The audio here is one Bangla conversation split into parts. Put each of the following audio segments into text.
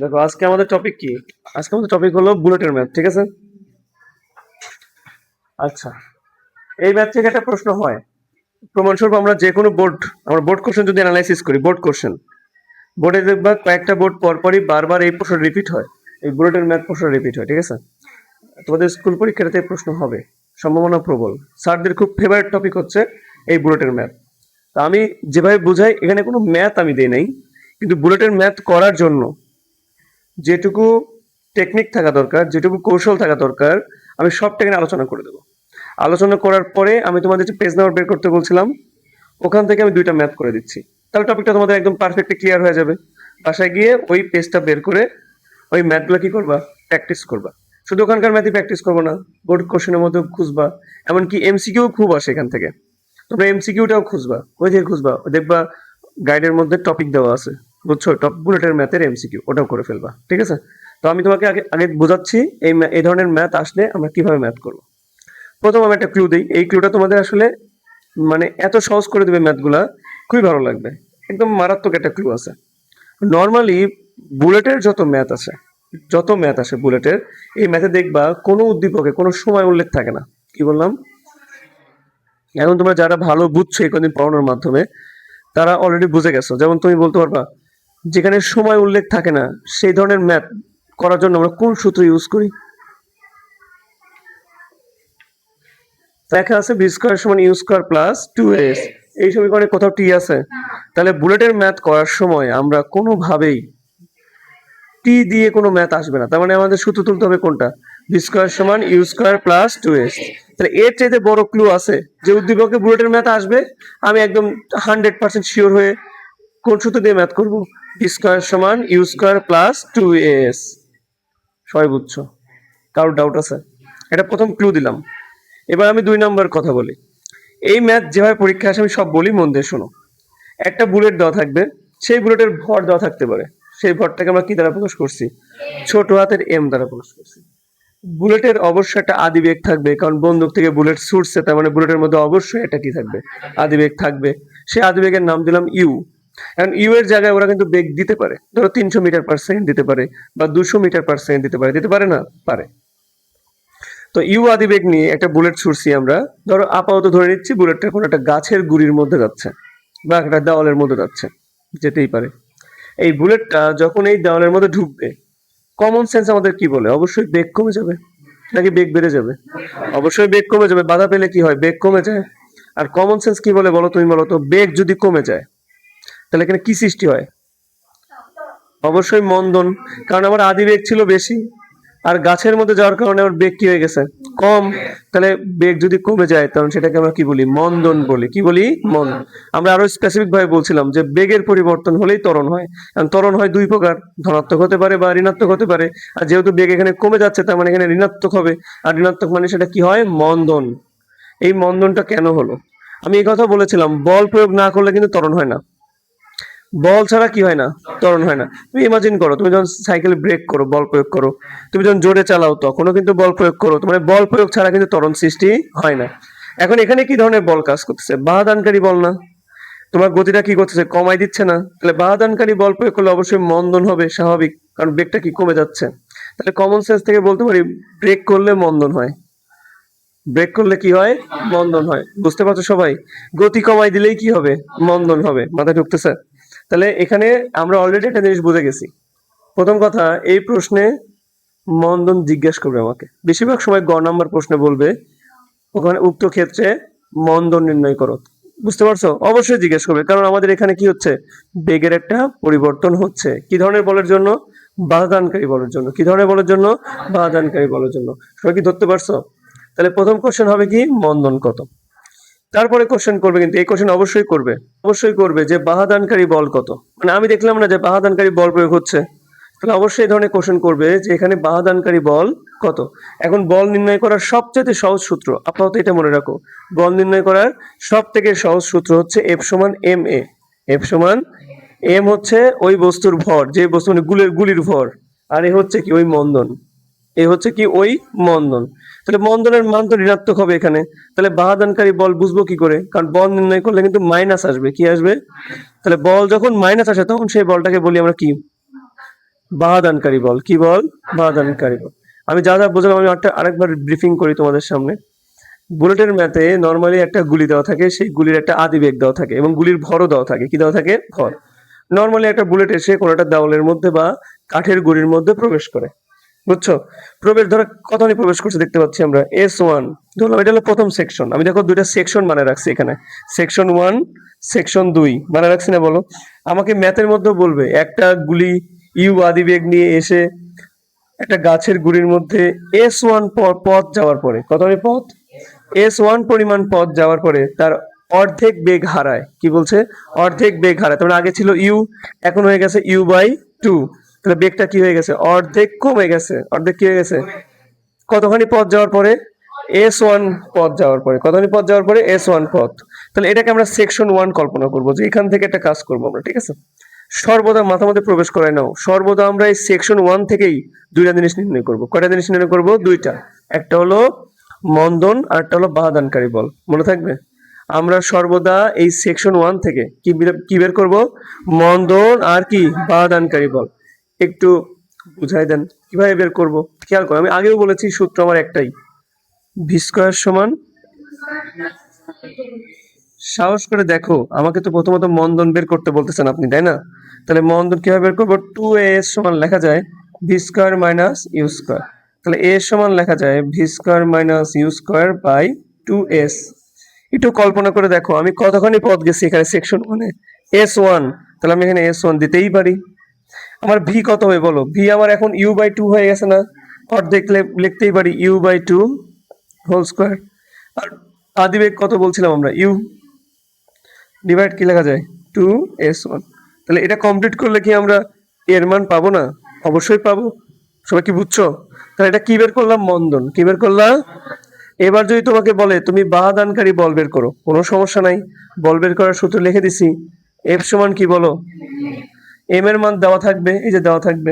দেখো আজকে আমাদের টপিক কি? আজকে আমাদের টপিক হলো বুলেটের ম্যাথ, ঠিক আছে? আচ্ছা, এই ম্যাথ থেকে একটা প্রশ্ন হয়। প্রমাণস্বরূপ আমরা যে কোনো বোর্ড কোশ্চেন যদি অ্যানালাইসিস করি, বোর্ড কোশ্চেন, বোর্ডে দেখবা কয়েকটা বোর্ড পরপরই বারবার এই প্রশ্ন রিপিট হয়। এই বুলেটের ম্যাথ প্রশ্ন রিপিট হয়, ঠিক আছে? তোমাদের স্কুল পরীক্ষাতে এই প্রশ্ন হবে, সম্ভাবনা প্রবল। স্যারদের খুব ফেভারিট টপিক হচ্ছে এই বুলেটের ম্যাথ। তা আমি যেভাবে বুঝাই, এখানে কোনো ম্যাথ আমি দেই নাই, কিন্তু বুলেটের ম্যাথ করার জন্য যেটুকু টেকনিক থাকা দরকার, যেটুকু কৌশল থাকা দরকার, আমি সবটা এখানে আলোচনা করে দেবো। আলোচনা করার পরে আমি তোমাদের যে পেজ নাম্বার বের করতে বলছিলাম, ওখান থেকে আমি 2টা ম্যাথ করে দিচ্ছি। তাহলে টপিকটা তোমাদের একদম পারফেক্টলি ক্লিয়ার হয়ে যাবে। বাসায় গিয়ে ওই পেজটা বের করে ওই ম্যাথগুলো কি করবা, প্র্যাকটিস করবা। শুধু ওখানকার ম্যাথই প্র্যাকটিস করবো না, বোর্ড কোশ্চেনের মধ্যে খুঁজবা। এমনকি এমসিকিউ খুব আসে এখান থেকে, তোমরা এমসিকিউটাও খুঁজবা। ওই থেকে খুঁজবা, দেখবা গাইডের মধ্যে টপিক দেওয়া আছে, বুঝছো? টপ বুলেটের ম্যাথের এমসিকিউ ওটাও করে ফেলবা, ঠিক আছে? তো আমি তোমাকে আগে আগে বোঝাচ্ছি এই ধরনের ম্যাথ আসলে আমরা কিভাবে ম্যাথ করবো। প্রথম আমি একটা ক্লু দিই, এই ক্লুটা তোমাদের আসলে মানে এত সহজ করে দেবে ম্যাথগুলা, খুবই ভালো লাগবে। একদম মারাত্মক একটা ক্লু আছে। নর্মালি বুলেটের যত ম্যাথ আসে বুলেটের, এই ম্যাথে দেখবা কোনো উদ্দীপকে কোনো সময় উল্লেখ থাকে না। কি বললাম? এখন তোমরা যারা ভালো বুঝছো এই কদিন পড়ানোর মাধ্যমে, তারা অলরেডি বুঝে গেছো। যেমন তুমি বলতে পারবা, যেখানে সময় উল্লেখ থাকে না সেই ধরনের ম্যাথ করার জন্য আমরা কোন সূত্র ইউজ করি? লেখা আছে বি স্কোয়ার সমান ইউ স্কোয়ার প্লাস 2s। এই সমীকরণে কোথাও টি আছে? তাহলে বুলেটের ম্যাথ করার সময় আমরা কোনোভাবেই টি দিয়ে কোনো ম্যাথ আসবে না। তার মানে আমাদের সূত্র তুলতে হবে কোনটা? বি স্কোয়ার সমান ইউ স্কোয়ার প্লাস 2s। তাহলে এর চাইতে বড় ক্লু আছে যে উদ্দীপকে বুলেটের ম্যাথ আসবে? আমি একদম 100% শিওর হয়ে কোন সূত্র দিয়ে ম্যাথ করবো? বি স্কোয়ার সমান ইউ স্কোয়ার প্লাস 2s। সবাই বুঝছো? কারোর ডাউট আছে? এটা প্রথম ক্লু দিলাম। এবার আমি 2 নম্বর কথা বলি। এই ম্যাথ যেভাবে পরীক্ষা আসে আমি সব বলি, মন দিয়ে শোনো। একটা বুলেট দেওয়া থাকবে, সেই বুলেটের ভর দেওয়া থাকতে পারে। সেই ভরটাকে আমরা কি দ্বারা প্রকাশ করছি? ছোট হাতের এম দ্বারা প্রকাশ করছি। বুলেটের অবশ্যই একটা আদিবেগ থাকবে, কারণ বন্দুক থেকে বুলেট ছুটছে, তার মানে বুলেটের মধ্যে অবশ্যই একটা কি থাকবে? আদিবেগ থাকবে। সেই আদিবেগের নাম দিলাম ইউ। এখন ইউ এর জায়গায় ওরা কিন্তু বেগ দিতে পারে, ধরো 300 মিটার/সেকেন্ড দিতে পারে, বা 200 মিটার/সেকেন্ড দিতে পারে। দিতে পারে না? পারে। তো ইউ আদিবেগ নিয়ে একটা বুলেট ছুড়ছি আমরা। ধরো আপাতত ধরে নিচ্ছি বুলেটটা কোনো একটা গাছের গুড়ির মধ্যে যাচ্ছে, বা একটা দেওয়ালের মধ্যে যাচ্ছে, যেতেই পারে। এই বুলেটটা যখন এই দেওয়ালের মধ্যে ঢুকবে, কমন সেন্স আমাদের কি বলে? অবশ্যই বেগ কমে যাবে, নাকি বেগ বেড়ে যাবে? অবশ্যই বেগ কমে যাবে। বাধা পেলে কি হয়? বেগ কমে যায়। আর কমন সেন্স কি বলে বলো? তুমি বলো তো, বেগ যদি কমে যায় তাহলে এখানে কি সৃষ্টি হয়? অবশ্যই মন্দন। কারণ আমার আদি বেগ ছিল বেশি, আর গাছের মধ্যে যাওয়ার কারণে আমার বেগ কি হয়ে গেছে? কম। তাহলে বেগ যদি কমে যায় তখন সেটাকে আমরা কি বলি? মন্দন বলি। কি বলি? মন্দন। আমরা আরো স্পেসিফিক ভাবে বলছিলাম যে বেগের পরিবর্তন হলেই ত্বরণ হয়। কারণ ত্বরণ হয় 2 প্রকার, ধনাত্মক হতে পারে বা ঋণাত্মক হতে পারে। আর যেহেতু বেগ এখানে কমে যাচ্ছে, তার মানে এখানে ঋণাত্মক হবে। আর ঋণাত্মক মানে সেটা কি হয়? মন্দন। এই মন্দনটা কেন হলো? আমি এই কথা বলেছিলাম, বল প্রয়োগ না করলে কিন্তু ত্বরণ হয় না। বল ছাড়া কি হয় না? ত্বরণ হয় না। তুমি ইমাজিন করো, তুমি যখন সাইকেলে ব্রেক করো, বল প্রয়োগ করো। তুমি যখন জোরে চালাও, তখনও কিন্তু বল প্রয়োগ করো। তোমার বল প্রয়োগ ছাড়া কিন্তু ত্বরণ সৃষ্টি হয় না। এখন এখানে কি ধরনের বল কাজ করতেছে? বাধাদানকারী বল না? তোমার গতিটা কি করতেছে? কমাই দিচ্ছে না? তাহলে বাধাদানকারী বল প্রয়োগ করলে অবশ্যই মন্দন হবে, স্বাভাবিক। কারণ বেগটা কি কমে যাচ্ছে। তাহলে কমন সেন্স থেকে বলতে পারি, ব্রেক করলে মন্দন হয়। ব্রেক করলে কি হয়? মন্দন হয়। বুঝতে পারছো সবাই? গতি কমাই দিলেই কি হবে? মন্দন হবে। মাথায় ঢুকতেছে? তাহলে এখানে আমরা অলরেডি একটা জিনিস বুঝে গেছি। প্রথম কথা, এই প্রশ্নে মন্দন জিজ্ঞেস করবে আমাকে। বেশিরভাগ সময় গ নাম্বার প্রশ্নে বলবে ওখানে উক্ত ক্ষেত্রে মন্দন নির্ণয় করো। বুঝতে পারছো? অবশ্যই জিজ্ঞেস করবে, কারণ আমাদের এখানে কি হচ্ছে? বেগের একটা পরিবর্তন হচ্ছে। কি ধরনের বলের জন্য? বাধাদানকারী বলের জন্য। কি ধরনের বলের জন্য? বাধাদানকারী বলের জন্য। সবাই কি ধরতে পারছো? তাহলে প্রথম কোশ্চেন হবে কি? মন্দন কত। তারপরে কোশ্চেন করবে, কিন্তু এই কোশ্চেন অবশ্যই করবে যে বাধাদানকারী বল কত। মানে আমি দেখলাম না যে বাধাদানকারী বল প্রয়োগ হচ্ছে, তাহলে অবশ্যই এই ধরনের কোশ্চেন করবে যে এখানে বাধাদানকারী বল কত। এখন বল নির্ণয় করার সবচেয়ে সহজ সূত্র, আপাতত এটা মনে রাখো, বল নির্ণয় করার সব থেকে সহজ সূত্র হচ্ছে এফ সমান এম এ। এফ সমান এম হচ্ছে ওই বস্তুর ভর, যে বস্তু মানে গুলির ভর, আর এ হচ্ছে কি? ওই মন্দন। এ হচ্ছে কি? ওই মন্দন। তাহলে মন্দনের মান তো ঋণাত্মক হবে এখানে। তাহলে বাধাদানকারী বল বুঝবো কি করে? কারণ বল নির্ণয় করলে কিন্তু মাইনাস আসবে। কি আসবে? তাহলে বল যখন মাইনাস আসে তখন সেই বলটাকে বলি আমরা কি? বাহাদানকারী বল। কি বল? বাহাদানকারী বল। আমি যা যা বোঝালাম আমি আরেকবার ব্রিফিং করি তোমাদের সামনে। বুলেটের ম্যাথে নর্মালি একটা গুলি দেওয়া থাকে, সেই গুলির একটা আদিবেগ দেওয়া থাকে এবং গুলির ভরও দেওয়া থাকে। কি দেওয়া থাকে? ভর। নর্মালি একটা বুলেট এসে কোনো একটা দেওয়ালের মধ্যে বা কাঠের গুলির মধ্যে প্রবেশ করে, বুঝছো? প্রবেশ ধরো কতখানি প্রবেশ করছে দেখতে পাচ্ছি আমরা, S1 ধরলাম, এটা হলো প্রথম সেকশন। আমি দেখো দুইটা সেকশন মানে রাখছি এখানে, সেকশন 1 সেকশন 2 মানে রাখছি না বলো? আমাকে ম্যাথের মধ্যে বলবে একটা গুলি ইউ আদিবেগ নিয়ে এসে একটা গাছের গুড়ির মধ্যে S1 পথ যাওয়ার পরে, কতখানি পথ? S1 পরিমাণ পথ যাওয়ার পরে তার অর্ধেক বেগ হারায়। কি বলছে? অর্ধেক বেগ হারায়। তার মানে আগে ছিল ইউ, এখন হয়ে গেছে U/2। তাহলে বেগটা কি হয়ে গেছে? অর্ধেক কমে গেছে। অর্ধেক কি হয়ে গেছে? কতখানি পথ যাওয়ার পরে? S1 পথ যাওয়ার পরে। কতখানি পথ যাওয়ার পরে? S1 পথ। তাহলে এটাকে আমরা সেকশন 1 কল্পনা করবো, যে এখান থেকে একটা কাজ করবো আমরা, ঠিক আছে? সর্বদা মাথা মধ্যে প্রবেশ করাই নাও, সর্বদা আমরা এই সেকশন 1 থেকেই দুইটা জিনিস নির্ণয় করব। কয়টা জিনিস নির্ণয় করব? দুইটা। একটা হলো মন্দন আর একটা হলো বাহাদানকারী বল। মনে থাকবে? আমরা সর্বদা এই সেকশন 1 থেকে কি বের করব? মন্দন আর কি বাহাদানকারী বল। একটু বুঝাই দেন কিভাবে বের করব। খেয়াল করো, আমি আগেও বলেছি সূত্র আমার একটাই, ভি স্কয়ার সমান, সাহস করে দেখো, আমাকে তো প্রথমত মন্দন বের করতে বলতেছেন আপনি, তাই না? তাহলে মন্দন কিভাবে বের করবো? 2a সমান লেখা যায় v square minus u square. তাহলে a সমান লেখা যায় v square minus u square by 2s। একটু কল্পনা করে দেখো, আমি কতখানি পথ গেছি এখানে সেকশন 1-এ? S1। তাহলে আমি এখানে S1 দিতেই পারি। আমার ভি কত হবে বলো? ভি আমার এখন U/2 হয়ে গেছে না? অর্ধেক লিখতেই পারি U/2 হোল স্কয়ার। আর আদিবেগ কত বলছিলাম আমরা? ইউ ডিভাইড কি লেখা যায়? 2s1। তাহলে এটা কমপ্লিট করলে কি আমরা এর মান পাবো না? অবশ্যই পাবো। সবাই কি বুঝছো? তাহলে এটা কি বের করলাম? মন্দন। কি বের করলাম? এবার যদি তোমাকে বলে তুমি বাহাদানকারী বল বের করো, কোনো সমস্যা নাই, বল বের করার সূত্র লিখে দিছি। এফ সমান কি বলো? এম এর মান দেওয়া থাকবে, এই যে দেওয়া থাকবে,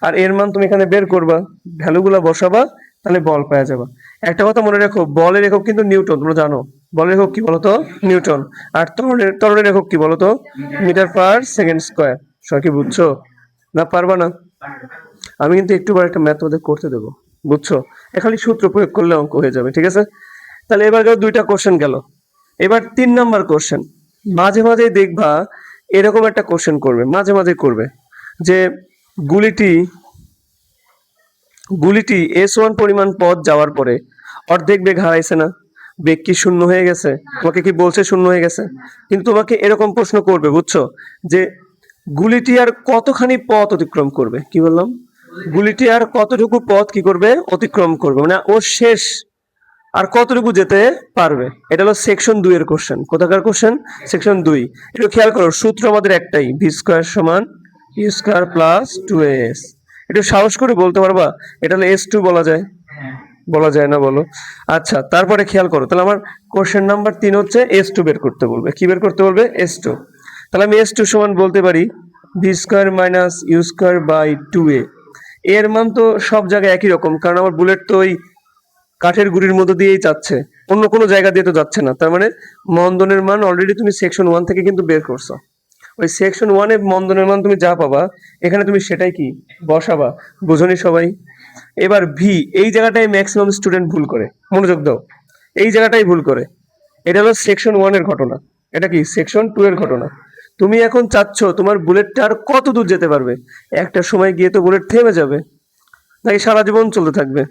আর এর মান তুমি এখানে বের করবা, ভ্যালুগুলা বসাবা, তাহলে বল পাওয়া যাবে। একটা কথা মনে রাখো, বলের একক কিন্তু নিউটন, তোমরা জানো। বলের একক কি বলতো? নিউটন। আর ত্বরণের একক কি বলতো? Metre per second square. সবাই কি বুঝছো? না পারবা না? আমি কিন্তু একটু পর একটা ম্যাথ ওদের করতে দেবো, বুঝছো? খালি সূত্র প্রয়োগ করলে অঙ্ক হয়ে যাবে, ঠিক আছে? তাহলে এবার গেল দুইটা কোশ্চেন গেল। এবার 3 নাম্বার কোশ্চেন। মাঝে মাঝে দেখবা এরকম একটা কোশ্চেন করবে, মাঝে মাঝে করবে, যে গুলিটি গুলিটি S1 পরিমাণ পথ যাওয়ার পরে অর্ধেক বেগ হারাইছে না? বেগ কি শূন্য হয়ে গেছে? তোমাকে কি বলছে শূন্য হয়ে গেছে? কিন্তু তোমাকে এরকম প্রশ্ন করবে, বুঝছো, যে গুলিটি আর কতখানি পথ অতিক্রম করবে। কি বললাম? গুলিটি আর কতটুকু পথ কি করবে? অতিক্রম করবে, মানে ও শেষ আর কতটুকু যেতে পারবে। এটা হলো সেকশন 2 এর কোশ্চেন। কোথাকার কোশ্চেন? সেকশন 2। একটু খেয়াল করো, সূত্র আমাদের একটাই, ভি স্কয়ার সমান ইউ স্কয়ার প্লাস 2as। একটু সাহস করে বলতে পারবা এটা হলো S2 বলা যায়? বলা যায় না বলো? আচ্ছা, তারপরে খেয়াল করো, তাহলে আমার কোশ্চেন নাম্বার 3 হচ্ছে S2 বের করতে বলবে। কি বের করতে বলবে? S2। তাহলে আমি S2 সমান বলতে পারি v square minus u square by 2a। এর মান তো সব জায়গায় একই রকম, কারণ আমার বুলেট তো ওই কাঠের গুড়ির মধ্যে দিয়েই যাচ্ছে, অন্য কোনো জায়গা দিয়ে তো যাচ্ছে না। তার মানে মন্দনের মান অলরেডি তুমি সেকশন 1 থেকে কিন্তু বের করছো। ওই সেকশন 1-এ মন্দনের মান তুমি যা পাবা, এখানে তুমি সেটাই কি বসাবা। বুঝনি সবাই? এবার ভি, এই জায়গাটাই ম্যাক্সিমাম স্টুডেন্ট ভুল করে, মনোযোগ দাও, এই জায়গাটাই ভুল করে। এটা হলো সেকশন 1-এর ঘটনা, এটা কি সেকশন 2-এর ঘটনা। তুমি এখন চাচ্ছ তোমার বুলেটটা আর কত দূর যেতে পারবে। একটা সময় গিয়ে তো বুলেট থেমে যাবে, নাকি সারা জীবন চলতে থাকবে?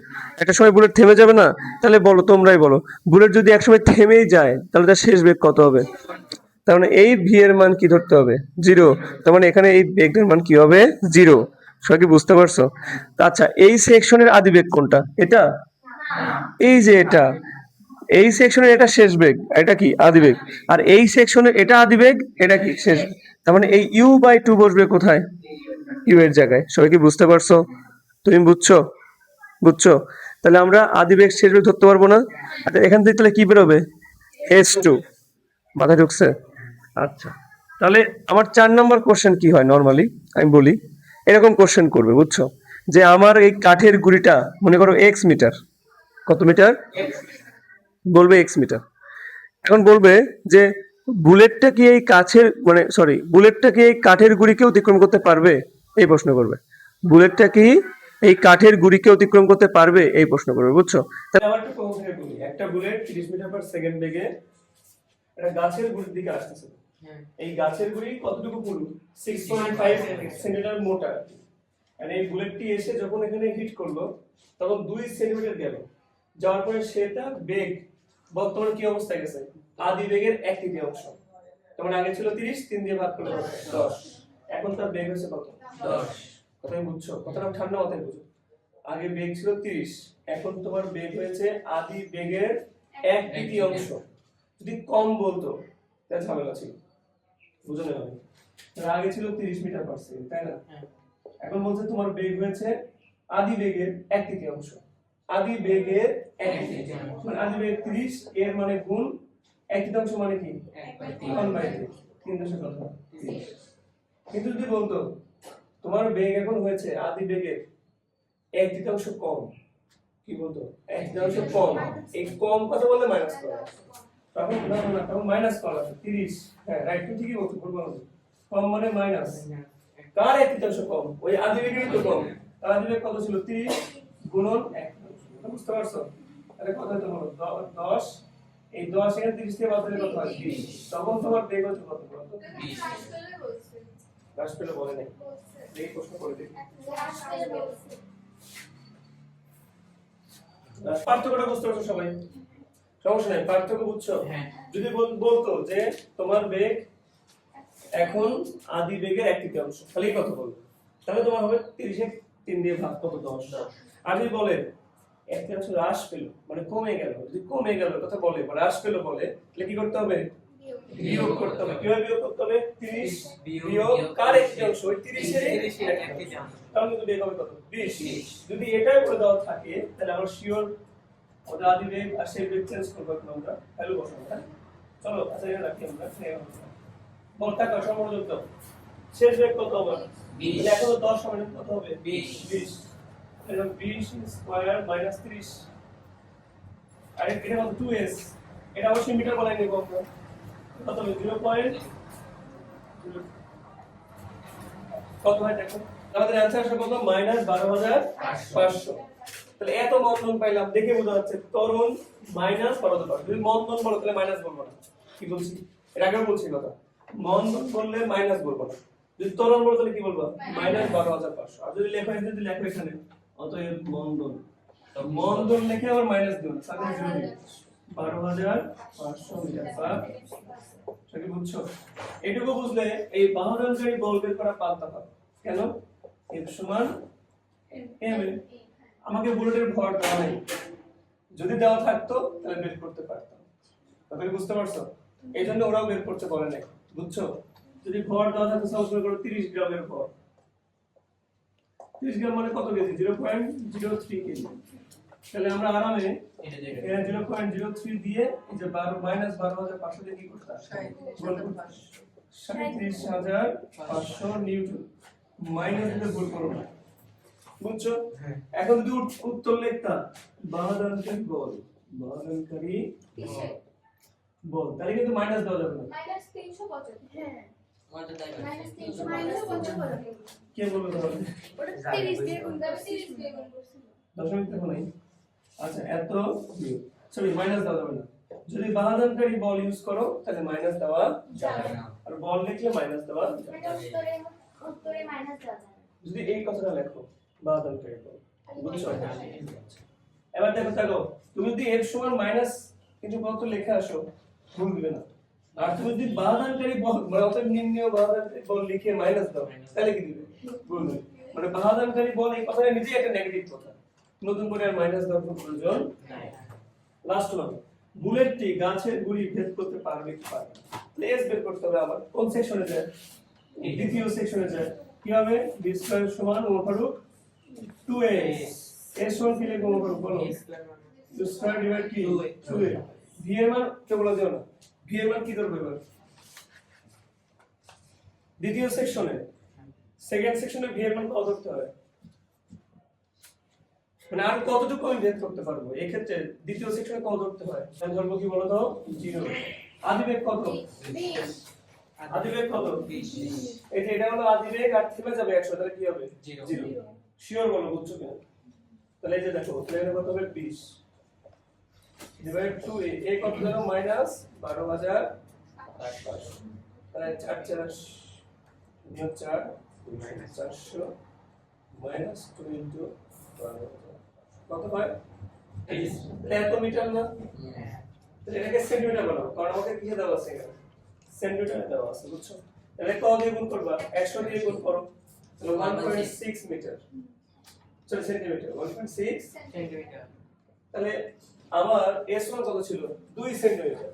একটা সময় বুলেট থেমে যাবে না? তাহলে বলো, তোমরাই বলো, বুলেট যদি একসময় থেমেই যায় তাহলে তার শেষ বেগ কত হবে? তার মানে এই ভি এর মান কি ধরতে হবে? 0। তার মানে এখানে এই বেগের মান কি হবে? 0। সবাই কি বুঝতে পারছো? আচ্ছা, এই সেকশনের আদিবেগ কোনটা? এটা? এই যে এটা, এই সেকশনের এটা শেষ বেগ, এটা কি আদিবেগ। আর এই সেকশনের এটা আদিবেগ, এটা কি শেষ। তার মানে এই U/2 বসবে কোথায়? ইউ এর জায়গায়। সবাই কি বুঝতে পারছো? তুমি বুঝছো? বুঝছো? তাহলে আমরা আদিবেগ শেষ বেগ ধরতে পারবো না। আচ্ছা, এখান থেকে তাহলে কি বেরোবে? S2। মাথায় ঢুকছে? আচ্ছা, তাহলে আমার 4 নাম্বার কোশ্চেন কি হয় নর্মালি, আমি বলি, এরকম কোশ্চেন করবে, বুঝছো, যে আমার এই কাঠের গুড়িটা মনে করো x মিটার। কত মিটার? বলবে x মিটার। এখন বলবে যে বুলেটটা কি এই কাঠের, মানে সরি, বুলেটটা কি এই কাঠের গুড়িকে অতিক্রম করতে পারবে? এই প্রশ্ন করবে। বুলেটটা কি এই কাঠের গুড়িকে অতিক্রম করতে পারবে, এই প্রশ্ন করবে, বুঝছো? তাহলে আবার একটু কম থেকে বলি, একটা বুলেট 30 মিটার পার সেকেন্ড বেগে একটা গাছের গুড়ির দিকে আসতেছে। এই গাছের গুড়ি কতটুকু পুরু? 6.5 সেন্টিমিটার মোটা। আর এই বুলেটটি এসে যখন এখানে হিট করলো তখন 2 সেন্টিমিটার গেল, যাওয়ার পরে সেটা বেগ বর্তমানে কি অবস্থায় গেছে? আদি বেগের 1/3। তখন আগে ছিল 30, 3 দিয়ে ভাগ করলে 10, এখন তার বেগ হয়েছে কত? 10। কথাই বুঝছো? কথাটা ঠান্ডা মাথায় বুঝো। আগে বেগ ছিল 30, এখন তোমার বেগ হয়েছে আদি বেগের 1/3। যদি কম বলতো তাহলে ঝামেলা ছিল, বুঝো না? আগে ছিল 30 মিটার পার সেকেন্ড, তাই না? এখন বলছে তোমার বেগ হয়েছে আদি বেগের 1/3। আদি বেগের 1/3 মানে আদি বেগ 30, এর মানে গুণ 1/3 মানে কি? 1/3, 3.30। কিন্তু যদি বলতো তোমার বেগ এখন হয়েছে আদি বেগের 1/3 কম, কি বলতো? 1/3 কম। এই কম কথা বললে মাইনাস করা, তখন না তখন মাইনাস করা 30। হ্যাঁ রাইট, তুমি ঠিকই বলছো, ভুল বলছো। কম মানে মাইনাস, কার 1/3 কম? ওই আদি বেগেরই তো কম। তার আদি বেগ কত ছিল? 30 গুণন 1। বুঝতে পারছো? তাহলে কত হতো বলো? 10। এই 10 এর 30 থেকে বাদ দিলে কত হয়? 20। তখন তোমার বেগ হচ্ছে কত বলো তো? 20। রাশ পেলে বলে নাই, এই প্রশ্ন করে দেখি। পার্থক্যটা বুঝতে পারছো সবাই? সমস্যা নাই, পার্থক্য বুঝছো? যদি বলতো যে তোমার বেগ এখন আদি বেগের 1/3, খালি কথা বলবো, তাহলে তোমার হবে 30 এর 3 দিয়ে ভাগ কত? 10। আর যদি বলে 1/3 হ্রাস পেল মানে কমে গেল, যদি কমে গেল কথা বলে বা হ্রাস পেল বলে, তাহলে কি করতে হবে? বিয়োগ করতে হবে। কিভাবে বিয়োগ করতে হবে? 30 বিয়োগ কার 1/3? ওই 30 এর 1/3। তাহলে কিন্তু বেগ হবে কত? 20। যদি এটাই বলে দেওয়া থাকে তাহলে আমরা শিওর ওটা আদি বেগ আর সেই বেগ চেঞ্জ করব। এখন আমরা ভ্যালু বসাবো। চলো আচ্ছা এটা রাখি আমরা। বলটা কত মনোযোগ দাও। শেষ বেগ কত হবে? 20। তাহলে এখন 10 সমান কত হবে? 20। তাহলে 20 স্কয়ার মাইনাস 30। আর এটা কত? 2s। এটা অবশ্যই মিটার বলাই নেব আমরা। কত হবে? 0. কত হয় দেখো? আমাদের आंसर আসলে কত? -12,500। তাহলে এত মন্দন পাইলাম, দেখে বোঝা যাচ্ছে ত্বরণ -12,500। যদি মন্দন বলো তাহলে মাইনাস বলবো না। কি বলছি? এর আগেও বলছি কথা। মন্দন বললে মাইনাস বলবো না। যদি ত্বরণ বলো তাহলে কি বলবো? -12,500। আর যদি লেখো এখানে, যদি লেখো এখানে অতএব মন্দন, তো মন্দন লিখে আবার মাইনাস দিও না, সাথে 0 দিও। 12,500 মিটার পার। সেটা বুঝছো? এটুকু বুঝলে এই বাহনকারী বল বের করা পাল্টা পাবে। কেন? F সমান m। আমাকে বুলেটের ভর দেওয়া নেই, যদি দেওয়া থাকতো তাহলে বের করতে পারতাম। তাহলে বুঝতে পারছো? এইজন্য ওরাও বের করতে বলে নাই, বুঝছো? যদি ভর দেওয়া থাকতো, সাপোজ করো 30 গ্রামের ভর। 30 গ্রাম মানে কত কেজি? 0.03 কেজি। তাহলে আমরা আরামে এর 0.03 দিয়ে এই যে 12,500 দিয়ে কি করতে? 37,500 নিউটন মাইনাস দিয়ে গুণ করব, বুঝছো? এখন যদি উত্তর লিখতা বাহনকারী বল, বাহনকারী বল, তাহলে কিন্তু মাইনাস দেওয়া যাবে না। -375। হ্যাঁ -375 কে বলবে তাহলে? ওটা 30 দিয়ে গুণ দাও, 30 দিয়ে গুণ করছি। দশমিক দেখো নাই? আচ্ছা এত সরি মাইনাস দেওয়া যাবে না। যদি বাহনকারী বল ইউজ করো তাহলে মাইনাস দেওয়া যাবে না, আর বল লিখলে মাইনাস দেওয়া যাবে না। উত্তরে মাইনাস দেওয়া যাবে যদি এই কথাটা লেখো বাহনকারী বল, বুঝছো? এবার দেখো তুমি যদি f সমান মাইনাস কিছু কত লিখে আসো, ভুল দিবে না। আর তুমি যদি বাহনকারী বল মানে অতএব নির্ণেয় বাহনকারী বল লিখে মাইনাস দাও, তাহলে কি দিবে? ভুল দিবে। মানে বাহনকারী বল এই কথাটা নিজেই একটা নেগেটিভ কথা, নতুন করে আর মাইনাস দেওয়ার কোনো প্রয়োজন নাই। লাস্ট ওয়ান, বুলেটটি গাছের গুড়ি ভেদ করতে পারবে কি পারবে না? প্লেস বের করতে হবে। আবার কোন সেকশনে যায়? দ্বিতীয় সেকশনে যায়। কি হবে? b স্কয়ার সমান ওভাররুট 2a। এর সমান কি লিখব ওভাররুট বলো? b স্কয়ার ডিভাইড কি 2a। v এর মান কে বলা যায় না? v এর মান কি করবে এবার? দ্বিতীয় সেকশনে, সেকেন্ড সেকশনে v এর মান কত করতে হয়? মানে আর কতটুকু আমি ভেদ করতে পারবো? এই ক্ষেত্রে দ্বিতীয় সেকশনে কত ধরতে হয়? আমি ধরবো কি বলো তো? 0। আদিবেগ কত? 20। আদিবেগ কত? 20। এটা হলো আদিবেগ, আর থেমে যাবে 100, তাহলে কি হবে? 0। শিওর বলো বুঝছো কিনা? তাহলে এই যে দেখো তাহলে কত হবে 20 ডিভাইড 2 a কত হলো মাইনাস 12000 তাহলে 4 4 নিয়োগ 4 মাইনাস 400 মাইনাস 2 ইনটু 12000 কত হয় 30 এত মিটার না তাহলে এটাকে সেন্টিমিটার বানাও কারণ আমাকে কি দেওয়া আছে এখানে সেন্টিমিটারে দেওয়া আছে বুঝছো তাহলে কত দিয়ে গুণ করবা 100 দিয়ে গুণ করো তাহলে 1.6 মিটার চলো সেন্টিমিটার 1.6 সেন্টিমিটার। তাহলে আমার S1 কত ছিল 2 সেন্টিমিটার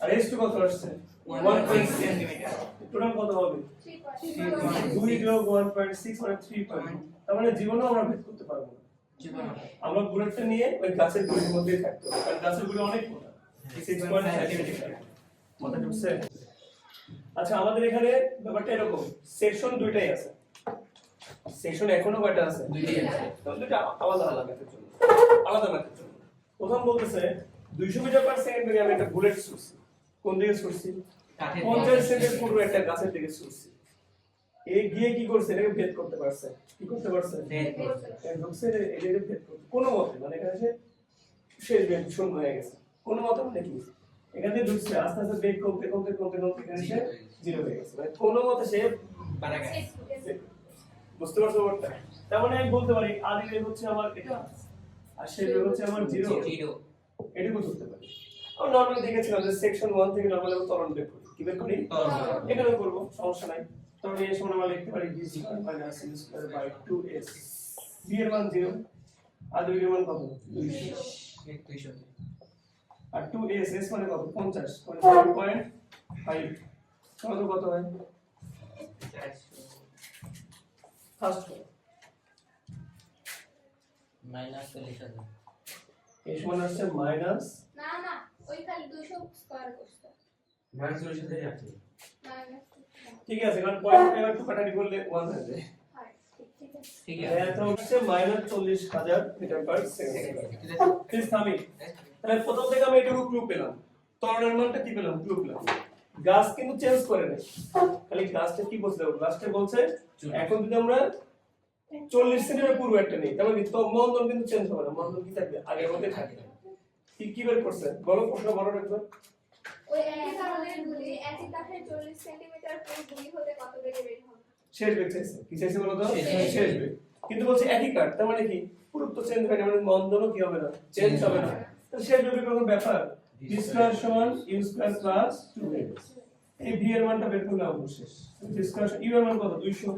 আর S2 কত আসছে 1.6 সেন্টিমিটার। টোটাল কত হবে 2 যোগ 1.6 মানে 3 পয়েন্ট তার মানে জীবনেও আমরা ভেদ করতে পারবো না জীবন আমরা বুলেটটা নিয়ে ওই গাছের গুলির মধ্যেই থাকতে হবে কারণ গাছের গুলি অনেক মোটা 6.5 সেন্টিমিটার মাথা ঢুকছে আচ্ছা আমাদের এখানে ব্যাপারটা এরকম সেকশন দুইটাই আছে সেকশন এখনো কয়টা আছে দুইটাই আছে। তাহলে দুইটা আলাদা আলাদা ম্যাথের জন্য আলাদা ম্যাথের জন্য প্রথম বলতেছে 200 মিটার পার সেকেন্ডে আমি একটা বুলেট ছুড়ছি কোন দিকে ছুড়ছি কাঠের 50 সেকেন্ড পূর্বে একটা গাছের দিকে ছুড়ছি এই গিয়ে কি করছে এটাকে ভেদ করতে পারছে কি করতে পারছে ভেদ করছে। ঢুকছে এটাকে ভেদ করতে কোনো মতে মানে এখানে সে শেষ ভেদ শূন্য হয়ে গেছে কোনো মতে মানে কি এখান থেকে ঢুকছে আস্তে আস্তে বেগ কমতে কমতে কমতে কমতে এখানে সে জিরো হয়ে গেছে মানে কোনো মতে সে পারা গেছে। বুঝতে পারছো ব্যাপারটা তার মানে আমি বলতে পারি আদি বেগ হচ্ছে আমার এটা আর শেষ বেগ হচ্ছে আমার জিরো জিরো। এটুকু ধরতে পারি আমরা নরমালি দেখেছিলাম যে সেকশন 1 থেকে নরমালি আমরা ত্বরণ বের করি কি বের করি ত্বরণ। এখানে করব সমস্যা নাই তবে এই সময় আমরা লিখতে পারি b square minus c square by 2s b এর মান 0 আর 2 এর মান কত 200 200 আর 2s s মানে কত 50 মানে 0.5 কত কত হয় ফার্স্ট মাইনাস 40000 এই সমান আসছে মাইনাস না না ওই খালি 200 স্কয়ার করতে মাইনাস 40000 আছে। মাইনাস ঠিক আছে কারণ পয়েন্ট এবার একটু কাটাকাটি করলে 1 হয়ে যায় হয় ঠিক আছে ঠিক এটা হচ্ছে minus 40000 meter per second please থামি তাহলে প্রথম থেকে আমি এটুকু ক্লু পেলাম ত্বরণের মানটা কি পেলাম ক্লু পেলাম গাছ কিন্তু চেঞ্জ করে নাই খালি গাছটা কি বলছে গাছটা বলছে এখন যদি আমরা 40 সেন্টিমিটার পূর্বে একটা নেই তাহলে তো মন্দন কিন্তু চেঞ্জ হবে না মন্দন কি থাকবে আগের মতই থাকবে কি বের করছে বলো প্রশ্ন বড় রাখবে ওই একই ধরনের গুলি একই কাঠের 40 সেন্টিমিটার পুরো গুলি হতে কত বেগে বের হবে শেষ বেগ চাইছে কি চাইছে বলো তো শেষ শেষ বেগ কিন্তু বলছে একই কাঠ তার মানে কি পুরো তো চেঞ্জ হয় না মানে মন্দনও কি হবে না চেঞ্জ হবে না তাহলে শেষ বেগের কোনো ব্যাপার b স্কয়ার সমান u স্কয়ার প্লাস 2a এই v এর মানটা বের করলে আমরা শেষ b স্কয়ার u এর মান কত 200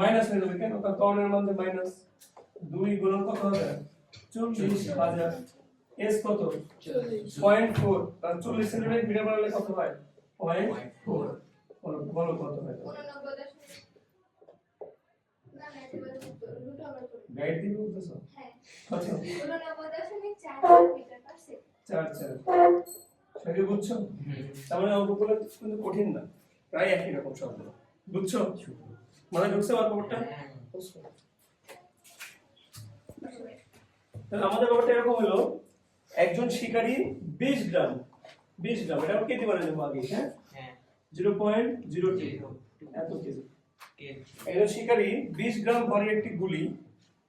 মাইনাস হয়ে যাবে কেন কারণ ত্বরণের মান যে মাইনাস 2 গুণন কত হবে 40000 s কত 0.4 কারণ 40 সেন্টিমিটার মিটার বানালে কত হয় 0.4 বলো কত হয় 89 না না এবারে রুট ওভার করে গাইড দিয়ে বলতেছো হ্যাঁ কত 89.4 মিটার পার সেকেন্ড 4 সেটা বুঝছো তার মানে অঙ্কগুলো কিন্তু কঠিন না প্রায় একই রকম শব্দ বুঝছো মানে ঢুকছে আর ব্যাপারটা তাহলে আমাদের ব্যাপারটা এরকম হলো একজন শিকারী 20 গ্রাম এটা আমরা কেজি বানিয়ে নেবো আগে হ্যাঁ হ্যাঁ 0.02 এত কেজি একজন শিকারী 20 গ্রাম ভরের একটি গুলি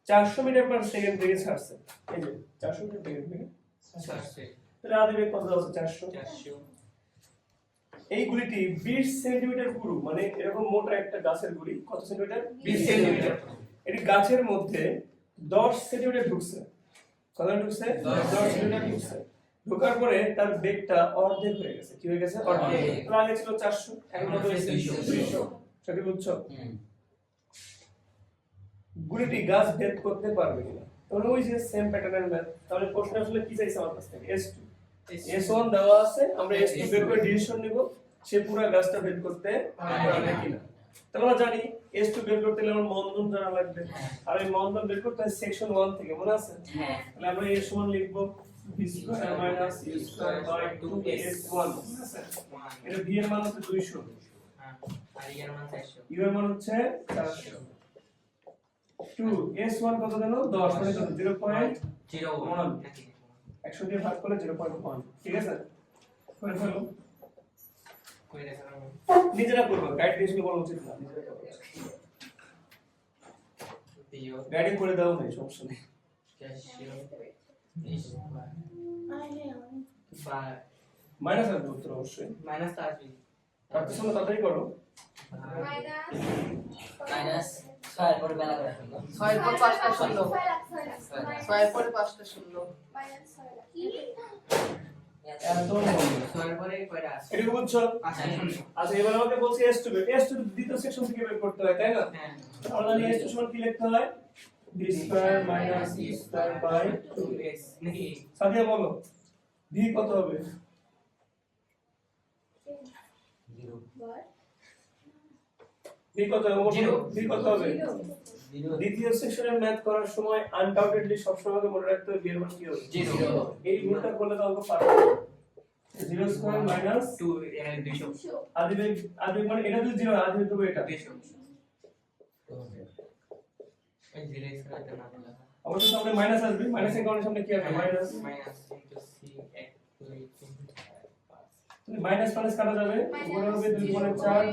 400 মিটার পার সেকেন্ড থেকে ছাড়ছে এই যে 400 মিটার থেকে ছাড়ছে তাহলে আদি বেগ কত আছে 400 400 এই গুলিটি 20 সেন্টিমিটার পুরু মানে এরকম মোটা একটা গাছের গুলি কত সেন্টিমিটার 20 সেন্টিমিটার এটি গাছের মধ্যে 10 সেন্টিমিটার ঢুকছে কত ঢুকছে 10 সেন্টিমিটার ঢুকছে ঢোকার পরে তার বেগটা অর্ধেক হয়ে গেছে কি হয়ে গেছে অর্ধেক তাহলে আগে ছিল 400 এখন কত হয়েছে 200 সেটা বুঝছো গুলিটি গাছ ভেদ করতে পারবে কিনা তাহলে ওই যে সেম প্যাটার্নের ম্যাথ তাহলে প্রশ্ন আসলে কি চাইছে আমার কাছ থেকে S2 S1 দেওয়া আছে আমরা S2 বের করে ডিসিশন নিব সে পুরো গাছটা ভেদ করতে পারবে কিনা তাহলে আমরা জানি S2 বের করতে হলে আমার মন্দন জানা লাগবে আর এই মন্দন বের করতে হয় সেকশন 1 থেকে মনে আছে হ্যাঁ তাহলে আমরা এর সমান লিখব b square minus u square by 2s1 এটা v এর মান হচ্ছে 200 হ্যাঁ আর এর মান 400 u এর মান হচ্ছে 400 2 s1 কত জানো 10 মানে কত 0.01 100 দিয়ে ভাগ করলে 0.1 ঠিক আছে করে ফেলো কই দেখা নিজেরা করবে গাইড দিয়ে শুনে বলা উচিত না নিজেরা করবে আত্মীয় গাইডিং করে দাও না, সমস্যা নেই। ক্যাশিও বুঝতে পেরেছি। বা মাইনাস আসবে উত্তর অবশ্যই। মাইনাস তো আসবে পারতেছো না, তাড়াতাড়ি করো। মাইনাস ছয়ের পরে বেলা করে শূন্য। ছয়ের পর পাঁচটা শূন্য। 6 লাখ 6 লাখ ছয়ের পরে পাঁচটা শূন্য। মাইনাস 6 লাখ একদম ছয়ের পরে কয়টা আছে এটা বুঝছো? আচ্ছা শূন্য আচ্ছা এবার আমাকে বলছি s2 s2 দ্বিতীয় সেকশন থেকে বের করতে হয়, তাই না? হ্যাঁ আমরা জানি s2 সমান কি লিখতে হয়, b square minus e square by 2x নাকি সাদিয়া বলো v কত হবে? জিরো বল v কত হবে? Zero. v কত হবে? জিরো দ্বিতীয় সেকশনের ম্যাথ করার সময় আনডাউটেডলি সবসময় আমাকে মনে রাখতে হবে v এর মান কি হবে। জিরো এই রুলটা করলে তো অঙ্ক পারবে। 0 স্কয়ার মাইনাস 2 200 আদিবেগ মানে এটা যদি 0 আদিবেগ হবে এটা। 200 এই 0x করতে না দিলা অবশ্যই সামনে মাইনাস আসবে, মাইনাসের কারণে সামনে কি আসবে? Minus. Minus into c 1 2 3 minus minus কাটা যাবে, উপরে হবে 2 গুণে 4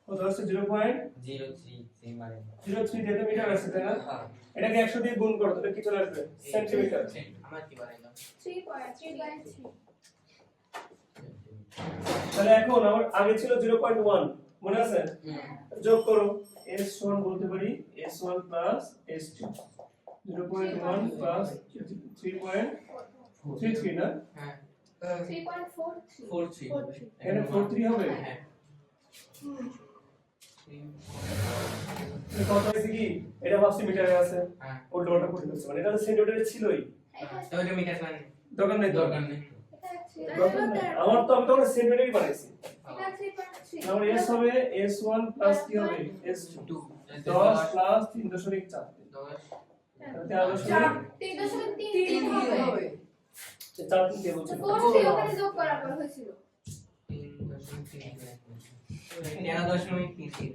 কত আসছে? 0.03 মানে যেটা মিটার আসছে, তাই না? এটাকে 100 দিয়ে গুণ করো, তাহলে কি চলে আসবে? সেন্টিমিটার। আমার কি বাড়াইলাম 3.3 তাহলে এখন আমার আগে ছিল 0.1, মনে আছে? যোগ করো, s1 বলতে পারি s1 প্লাস s2, 0.1 প্লাস 3.33 না? হ্যাঁ 3.43 43 এখানে 43 হবে। হ্যাঁ তাহলে কত হয়েছে কি? এটা ভাবছি মিটারে আছে, হ্যাঁ উল্টো পাল্টা করে ফেলছি, মানে এটা তো সেন্টিমিটারে ছিলই। তো এটা মিটার মান দরকার নেই তো। দরকার নেই দরকার নেই। আমার তো আমি তো সেন্টিমিটারই বানাইছি। এটা 3.3 আমার s হবে s1 প্লাস কি হবে s2, 2 10 প্লাস 3.4 10 তিন হবে। 4 কে বলছি 4 ওখানে যোগ করার পর হয়েছিল 11.33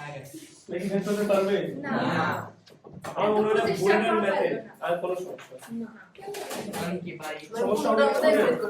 আগে লেখি ফেলতে হতে পারবে? না আমার মনে হয় বুলেটের ম্যাথে আর কোনো সমস্যা নেই। আমি কি পারি সমস্যা ওটা হবে আমাদের না। বের করতে